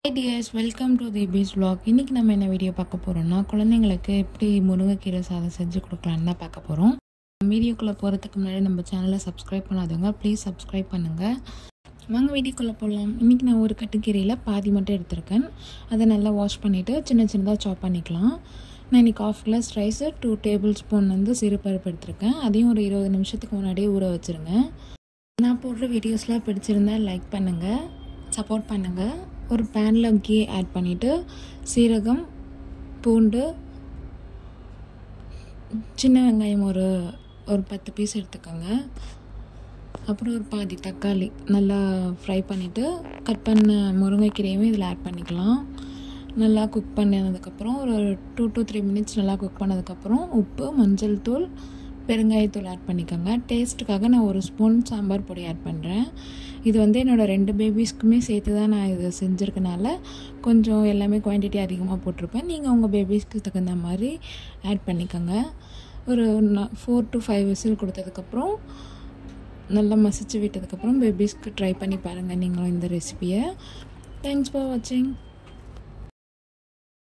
Hi dears, welcome to the Bees vlog. இன்னைக்கு நம்ம என்ன வீடியோ பார்க்க போறோம்னா குழந்தைங்களுக்கு எப்படி முருங்கைக்கீரை சாதம் செஞ்சு கொடுக்கலாம்னு தான் பார்க்க போறோம். வீடியோக்குள்ள போறதுக்கு முன்னாடி நம்ம சேனலை சப்ஸ்கிரைப் பண்ணாதவங்க ப்ளீஸ் சப்ஸ்கிரைப் பண்ணுங்க. வாங்க வீடியோக்குள்ள போகலாம். இன்னைக்கு நான் ஒரு கட்டுக்கீரையில் பாதி மட்டும் எடுத்திருக்கேன். அதை நல்லா வாஷ் பண்ணிட்டு சின்ன சின்னதாக சாப் பண்ணிக்கலாம். நான் இன்னைக்கு 1/2 glass ரைஸ் 2 tablespoon சிறுபருப்பு எடுத்திருக்கேன். அதையும் ஒரு 20 நிமிஷத்துக்கு முன்னாடியே ஊற வச்சிருங்க. நான் போடுற வீடியோஸ்லாம் பிடிச்சிருந்தா லைக் பண்ணுங்க, சப்போர்ட் பண்ணுங்க. ஒரு பேனில் கீ ஆட் பண்ணிவிட்டு சீரகம், பூண்டு, சின்ன வெங்காயம் ஒரு 10 பீஸ் எடுத்துக்கோங்க. அப்புறம் ஒரு பாதி தக்காளி நல்லா ஃப்ரை பண்ணிவிட்டு கட் பண்ண முருங்கைக்கீரையும் இதில் ஆட் பண்ணிக்கலாம். நல்லா குக் பண்ணதுக்கப்புறம் ஒரு 2 to 3 minutes நல்லா குக் பண்ணதுக்கப்புறம் உப்பு, மஞ்சள் தூள், பெருங்காயத்தூள் ஆட் பண்ணிக்கோங்க. டேஸ்ட்டுக்காக நான் 1 ஸ்பூன் சாம்பார் பொடி ஆட் பண்ணுறேன். இது என்னோடய 2 பேபிஸ்க்குமே சேர்த்து தான் நான் இது செஞ்சுருக்கனால கொஞ்சம் எல்லாமே குவான்டிட்டி அதிகமாக போட்டிருப்பேன். நீங்கள் உங்கள் பேபிஸ்க்கு தகுந்த மாதிரி ஆட் பண்ணிக்கோங்க. ஒரு 4 to 5 விசில் கொடுத்ததுக்கப்புறம் நல்லா மசிச்சு விட்டதுக்கப்புறம் பேபிஸ்க்கு ட்ரை பண்ணி பாருங்கள் நீங்களும் இந்த ரெசிபியை. தேங்க்ஸ் ஃபார் வாட்சிங்.